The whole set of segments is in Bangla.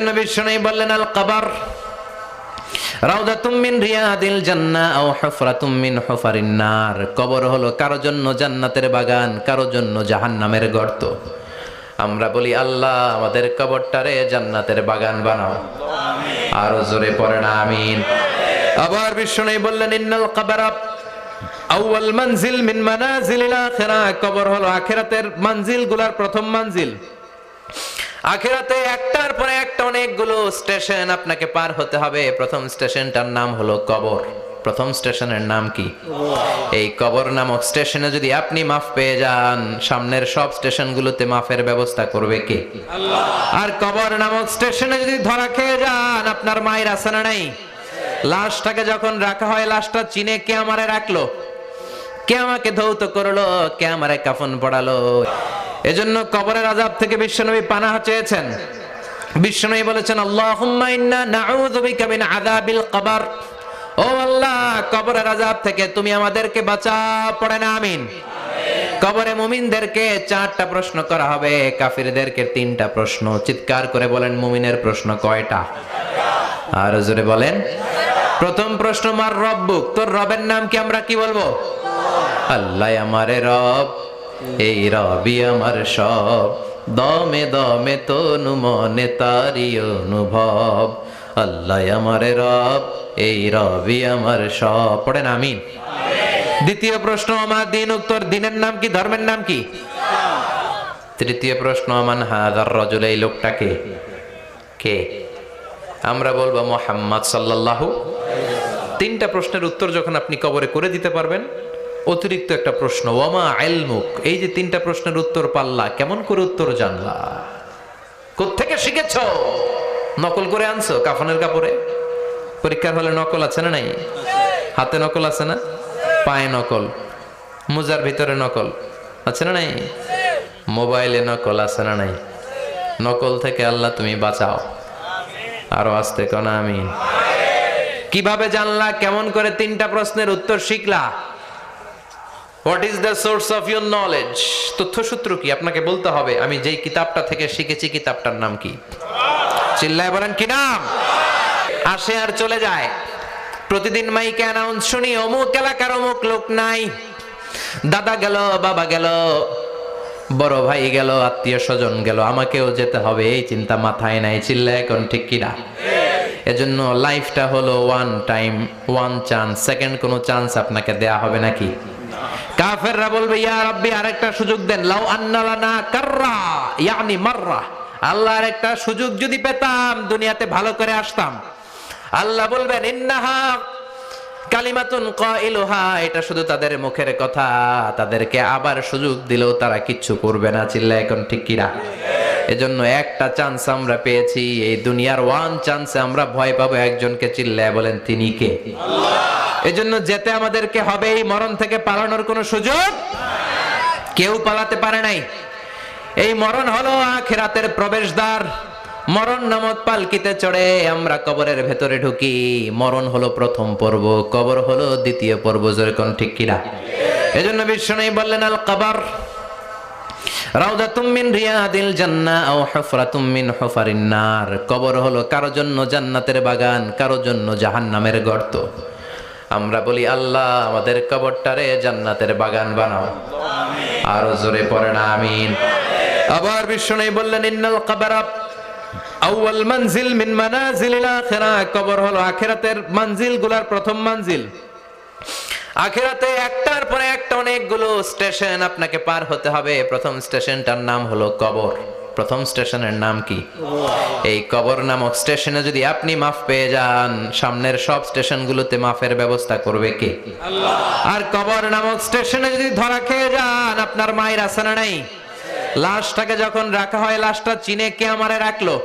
এজন্য বিশ্বনবী বললেন আল কবর রাউদাতুম মিন রিয়াদিল জান্নাহ আও হুফরাতুম মিন হুফারিন নার। কবর হলো কারো জন্য জান্নাতের বাগান, কারো জন্য জাহান্নামের গর্ত। আমরা বলি আল্লাহ আমাদের কবরটারে জান্নাতের বাগান বানাও, আরো জোরে পড়েন আমিন। আবার বিশ্বনবী বললেন ইন্নাল কবরা আউয়াল মানজিল মিন মানাজিলিল আখিরাহ। কবর হলো আখিরাতের মঞ্জিলগুলোর প্রথম মঞ্জিল। আখিরাতে একটার পরে একটা অনেকগুলো স্টেশন আপনাকে পার হতে হবে। প্রথম স্টেশনটার নাম হলো কবর। প্রথম স্টেশনের নাম কি? এই কবর নামক স্টেশনে যদি আপনি মাফ পেয়ে যান, সামনের সব স্টেশনগুলোতে মাফের ব্যবস্থা করবে কে? আল্লাহ। আর কবর নামক স্টেশনে যদি ধরা খেয়ে যান, আপনার মায়ের আছে না নাই? লাশটাকে যখন রাখা হয়, লাশটা চিনে কে আমারে রাখলো, কে আমাকে ধৌত করলো, কে আমারে কাফন পড়ালো। এজন্য কবরের আযাব থেকে বিশ্বনবী পানাহ চেয়েছেন। বিশ্বনবী বলেছেন আল্লাহুম্মা ইন্না নাউযু বিকা মিন আযাবিল কবর। ও আল্লাহ, কবরের আযাব থেকে তুমি আমাদেরকে বাঁচাও। পড়েন আমিন। কবরে মুমিনদেরকে 4টা প্রশ্ন করা হবে, কাফিরদেরকে 3টা প্রশ্ন। চিৎকার করে বলেন মুমিনের প্রশ্ন কয়টা? আর জোরে বলেন। প্রথম প্রশ্ন মার রব্বুক, তোর রবের নাম কি? আমরা কি বলবো? আল্লাহ আমারে রব, এই রবি আমার সব, দমে দমে তনু মনে তারি অনুভব। আল্লাহ আমারে রব, এই রবি আমার সব। পড়েন আমিন। দ্বিতীয় প্রশ্ন আমার দিন, উত্তর দিনের নাম কি, ধর্মের নাম কি? তৃতীয় প্রশ্ন মান হাযার রাজুল, এই লোকটাকে কে? আমরা বলবো মুহাম্মদ সাল্লাল্লাহু। 3টা প্রশ্নের উত্তর যখন আপনি কবরে করে দিতে পারবেন, অতিরিক্ত একটা প্রশ্ন ওয়ামা ইলমুক, এই যে 3টা প্রশ্নের উত্তর পাল্লা, কেমন করে উত্তর জানলা? কোত্থেকে শিখেছো? নকল করে আনছো কাফনের কাপড়ে? পরীক্ষার হলে নকল আছে না নাই? হাতে নকল আছে না? পায়ে নকল, মোজার ভিতরে নকল আছে না নাই? মোবাইলে নকল আছে না নাই? নকল থেকে আল্লাহ তুমি বাঁচাও। আরো আস্তে কোন আমিন। কিভাবে জানলা? কেমন করে 3টা প্রশ্নের উত্তর শিখলা? What is the source of your knowledge? তথ্যসূত্র কি? আপনাকে বলতে হবে আমি যেই কিতাবটা থেকে শিখেছি কিতাবটার নাম কি? চিল্লায় বলেন কি নাম? আসে আর চলে যায়। প্রতিদিন মাইকে অ্যানাউন্স শুনি অমুক এলাকার অমুক লোক নাই। দাদা গেল, বাবা গেল, বড় ভাই গেল, আত্মীয় স্বজন গেল, আমাকেও যেতে হবে, এই চিন্তা মাথায় নাই। চিল্লায় এখন ঠিক কিনা? এজন্য লাইফটা হলো one time, one chance. Second কোনো চান্স আপনাকে দেয়া হবে নাকি? কাফেররা বলবে ইয়া রাব্বি আরেকটা সুযোগ দেন। লাউ আন্না লানা কাররা ইয়ানি মাররা, আল্লাহ আরেকটা সুযোগ যদি পেতাম দুনিয়াতে ভালো করে আসতাম। আল্লাহ বলবেন ইন্নাহা কালিমাতুন কাইলুহা, এটা শুধু তাদের মুখের কথা, তাদেরকে আবার সুযোগ দিলেও তারা কিচ্ছু করবে না। চিল্লা এখন ঠিক কিনা? এজন্য একটা চান্স আমরা পেয়েছি, এই দুনিয়ার ওয়ান চান্সে আমরা ভয় পাবো একজনকে। চিল্লায় বলেন তিনি কে? আল্লাহ। এজন্য যেতে আমাদেরকে হবে। এই মরণ থেকে পালানোর কোনো সুযোগ কেউ পালাতে পারে নাই। এই মরণ হলো আখিরাতের প্রবেশদ্বার। মরণ নামক পালকিতে চড়ে আমরা কবরের ভেতরে ঢুকি। মরণ হলো প্রথম পর্ব, কবর হলো দ্বিতীয় পর্ব। যেরকম ঠিক কিনা? এজন্য বিশ্বনবী বললেন আল কবর রাউদাতুম মিন রিয়াদিল জান্নাহ আও হুফরাতুম মিন হুফারিন নার। কবর হলো কারো জন্য জান্নাতের বাগান, কারো জন্য জাহান্নামের গর্ত। আমরা বলি আল্লাহ আমাদের কবরটারে জান্নাতের বাগান বানাও, আরো জোরে পড়েন আমিন। আবার বিশ্বনবী বললেন ইন্নাল কবরা আউয়াল মানজিল মিন মানাজিলিল আখিরাহ। কবর হলো আখিরাতের মঞ্জিলগুলোর প্রথম মঞ্জিল। আখিরাতে একটার পরে একটা অনেকগুলো স্টেশন আপনাকে পার হতে হবে। প্রথম স্টেশনটার নাম হলো কবর। প্রথম স্টেশনের নাম কি? এই কবর নামক স্টেশনে যদি আপনি মাফ পেয়ে যান, সামনের সব স্টেশনগুলোতে মাফের ব্যবস্থা করবে কে? আল্লাহ। আর কবর নামক স্টেশনে যদি ধরা খেয়ে যান, আপনার মায়ের আছে না নাই? লাশটাকে যখন রাখা হয়, লাশটা চিনে কে আমারে রাখলো,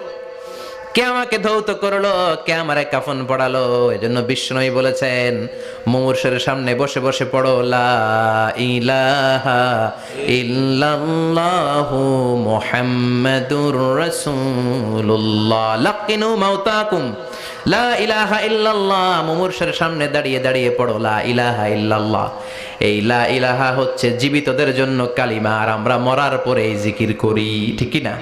কে আমাকে ধৌত করলো, কে আমারে কাফন পড়ালো। এজন্য বিষ্ণুই বলেছেন মুমূর্ষের সামনে বসে বসে পড়ো লা ইলাহা ইল্লাল্লাহু মুহাম্মাদুর রাসূলুল্লাহ লাকিনু মাউতাকুম লা ইলাহা ইল্লাল্লাহ। মুমূর্ষের সামনে দাঁড়িয়ে দাঁড়িয়ে পড়ো লা ইলাহা ইল্লাল্লাহ। এই লা ইলাহা হচ্ছে জীবিতদের জন্য কালিমা, আর আমরা মরার পরে এই জিকির করি, ঠিক কি না?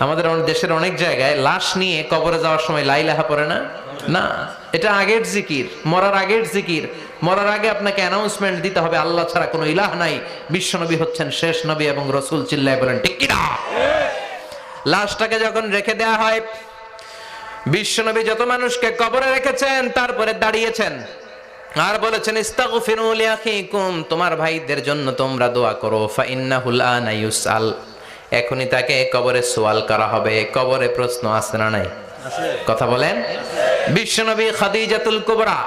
আমাদের দেশের অনেক জায়গায় লাশ নিয়ে কবরে যাওয়ার সময় লা ইলাহা পড়ে না। না, এটা আগের জিকির, মরার আগের জিকির। মরার আগে আপনাকে অ্যানাউন্সমেন্ট দিতে হবে আল্লাহ ছাড়া কোনো ইলাহ নাই, বিশ্বনবী হচ্ছেন শেষ নবী এবং রাসূল। চিল্লায় বলেন ঠিক কি না? লাশটাকে যখন রেখে দেয়া হয়, বিশ্বনবী যত মানুষকে কবরে রেখেছেন তারপরে দাঁড়িয়েছেন আর বলেছেন ইস্তাগফিরু লিআখিকুম, তোমার ভাইদের জন্য তোমরা দোয়া করো। ফাইন্নাহুল আনা ইউসআল, এখনই তাকে কবরে সওয়াল করা হবে। কবরে প্রশ্ন আছে না নাই? কথা বলেন। বিশ্বনবী খাদিজাতুল কুবরা,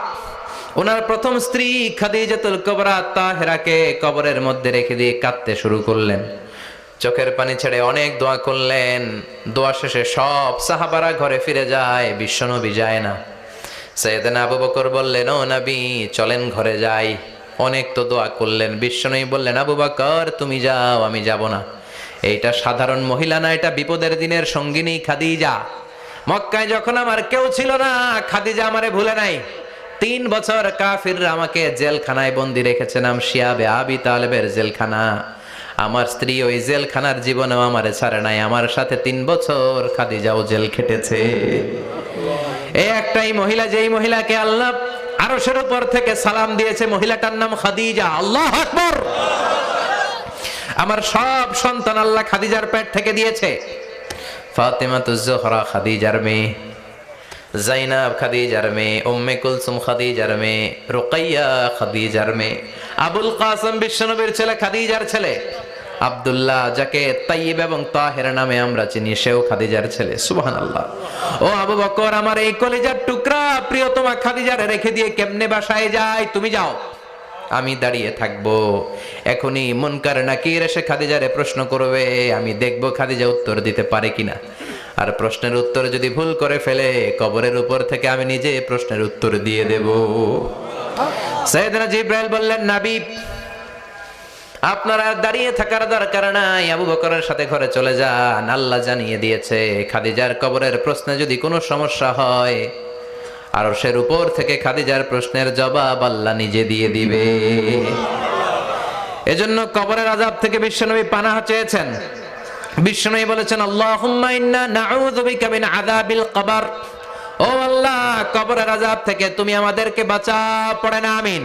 ওনার প্রথম স্ত্রী খাদিজাতুল কুবরা তাহেরাকে কবরের মধ্যে রেখে দিয়ে কাঁদতে শুরু করলেন, চোখের পানি ছেড়ে অনেক দোয়া করলেন। দোয়া শেষে সব সাহাবারা ঘরে ফিরে যায়, বিশ্বনবী যায় না। সাইয়েদনা আবু বকর বললেন, ও নবী চলেন ঘরে যাই। অনেক তো দোয়া করলেন। বিশ্বনবী বললেন, আবু বকর তুমি যাও, আমি যাব না। এইটা সাধারণ মহিলা না, এটা বিপদের দিনের সঙ্গিনী খাদিজা। মক্কায় যখন আমার কেউ ছিল না, খাদিজা আমারে ভুলে নাই। 3 বছর কাফিররা আমাকে জেলখানায় বন্দি রেখেছে, নাম শিয়াবে আবি তালেবের জেলখানা। আমার স্ত্রী ওই জেলখানার জীবনেও আমারে ছাড়ে নাই, আমার সাথে 3 বছর খাদিজাও জেল খেটেছে। এই একটাই মহিলা, যেই মহিলাকে আল্লাহ আরশের উপর থেকে সালাম দিয়েছে, মহিলাটার নাম খাদিজা। আল্লাহু আকবার। আমার সব সন্তান আল্লাহ খাদিজার পেট থেকে দিয়েছে। ফাতেমাতুজ জোহরা খাদিজার মেয়ে, জাইনাব খাদিজার মেয়ে, উম্মে কুলসুম খাদিজার মেয়ে, রুকাইয়া খাদিজার মেয়ে, আবুল কাসেম বিশ্বনবীর ছেলে খাদিজার ছেলে, আব্দুল্লাহ যাকে তাইয়্যিব এবং তাহের নামে আমরা চিনি, সেও খাদিজার ছেলে। সুবহানাল্লাহ। ও আবু বকর, আমার এই কলিজার টুকরা প্রিয়তমা খাদিজারে রেখে দিয়ে কেমনে বাসায় যায়? তুমি যাও, আমি দাঁড়িয়ে থাকবো। এখনই মুনকার নাকির এসে খাদিজারে প্রশ্ন করবে, আমি দেখবো খাদিজা উত্তর দিতে পারে কিনা। আর প্রশ্নের উত্তর যদি ভুল করে ফেলে, কবরের উপর থেকে আমি নিজে প্রশ্নের উত্তর দিয়ে দেব। সাইয়েদনা জিবরাইল বললেন, নবী আপনারা দাঁড়িয়ে থাকার দরকার নাই, আবু বকরের সাথে ঘরে চলে যান। আল্লাহ জানিয়ে দিয়েছে, খাদিজার কবরের প্রশ্নে যদি কোনো সমস্যা হয়, আরশের উপর থেকে খাদিজার প্রশ্নের জবাব আল্লাহ নিজে দিয়ে দিবে। এজন্য কবরের আযাব থেকে বিশ্বনবী পানাহ চেয়েছেন। বিশ্বনবী বলেছেন, আল্লাহুম্মা ইন্না নাউযু বিকা মিন আযাবিল কবর। ও আল্লাহ, কবরের আযাব থেকে তুমি আমাদেরকে বাঁচাও। পড়েন আমিন।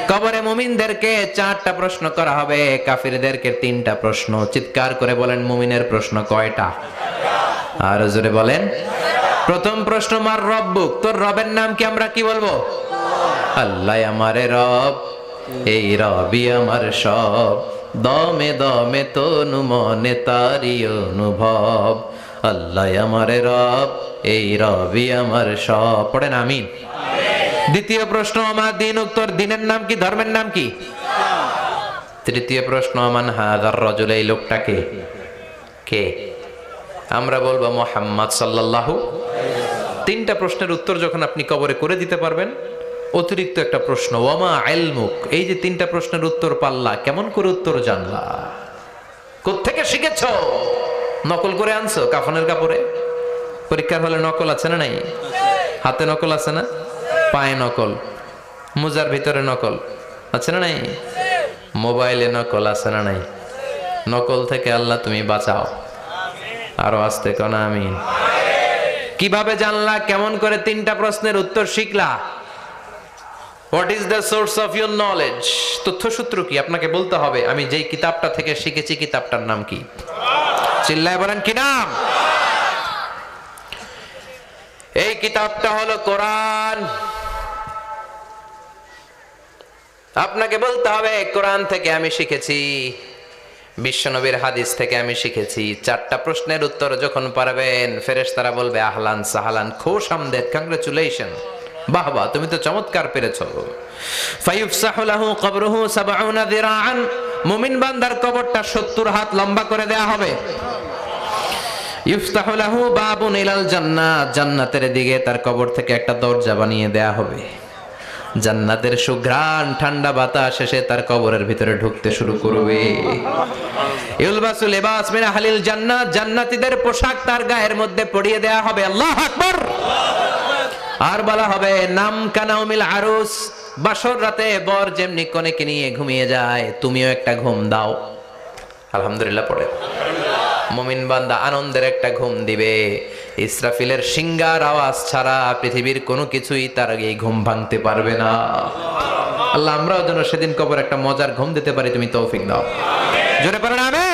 কবরে মুমিনদেরকে 4টা প্রশ্ন করা হবে, কাফিরদেরকে 3টা প্রশ্ন। চিৎকার করে বলেন, মুমিনের প্রশ্ন কয়টা? আর জোরে বলেন। প্রথম প্রশ্ন, মার রব্বুক, তোর রবের নাম কি? আমরা কি বলবো? আল্লাহ আমারে রব, এই রবি আমার সব, দমে দমে তনু মনে তারি অনুভব। আল্লাহ আমারে রব, এই রবি আমার সব। পড়েন আমিন। দ্বিতীয় প্রশ্ন, আমার দিন, উত্তর দিনের নাম কি? ধর্মের নাম কি? তৃতীয় প্রশ্ন, আমান হাযার রাজুল, এই লোকটাকে কে? আমরা বলবো মুহাম্মদ সাল্লাল্লাহু। 3টা প্রশ্নের উত্তর যখন আপনি কবরে করে দিতে পারবেন, অতিরিক্ত একটা প্রশ্ন, ওয়ামা ইলমুক, এই যে 3টা প্রশ্নের উত্তর পাল্লা, কেমন করে উত্তর জানলা? কোত্থেকে শিখেছো? নকল করে আনছো কাফনের কাপড়ে? পরীক্ষার হলে নকল আছে না নাই? হাতে নকল আছে না? পায়ে নকল, মোজার ভিতরে নকল আছে না নাই? মোবাইলে নকল আছে না নাই? নকল থেকে আল্লাহ তুমি বাঁচাও। আরো আসতে কোন আমিন। কিভাবে জানলা? কেমন করে 3টা প্রশ্নের উত্তর শিখলা? What is the source of your knowledge? তথ্যসূত্র কি? আপনাকে বলতে হবে, আমি যেই কিতাবটা থেকে শিখেছি কিতাবটার নাম কি? চিল্লায় বলেন, কি নাম? এই কিতাবটা হলো কোরআন। আপনাকে বলতে হবে, কোরআন থেকে আমি শিখেছি, বিশ্বনবীর হাদিস থেকে আমি শিখেছি। 4টা প্রশ্নের উত্তর যখন পারবেন, ফেরেশতারা বলবে, আহলান সাহালান, খুশ আমদেদ, কংগ্রাচুলেশন, বাহ বাহ, তুমি তো চমৎকার পেরেছো। ফায়ুফসাহু লাহু কবরুহু ৭০ যিরাআন, মুমিন বান্দার কবরটা ৭০ হাত লম্বা করে দেয়া হবে। ইফতাহু লাহু বাবুন ইলাল জান্নাহ, জান্নাতের দিকে তার কবর থেকে একটা দরজা বানিয়ে দেয়া হবে। জান্নাতের সুঘ্রাণ ঠান্ডা বাতাস এসে তার কবরের ভিতরে ঢুকতে শুরু করবে। ইউলবাসু লিবাস মিন আহলিল জান্নাহ, জান্নাতীদের পোশাক তার গায়ের মধ্যে পরিয়ে দেয়া হবে। আল্লাহু আকবার। আর বলা হবে, নাম কানাউমিল আরুস, বাসর রাতে বর যেমনি কনেকে নিয়ে ঘুমিয়ে যায়, তুমিও একটা ঘুম দাও। আলহামদুলিল্লাহ পড়ে। মুমিন বান্দা আনন্দের একটা ঘুম দিবে। ইসরাফিলের সিংগার আওয়াজ ছাড়া পৃথিবীর কোনো কিছুই তার এই ঘুম ভাঙতে পারবে না। আল্লাহ আমরাও যেন সেদিন কবর একটা মজার ঘুম দিতে পারি, তুমি তৌফিক দাও। জোরে পড়েন আমিন।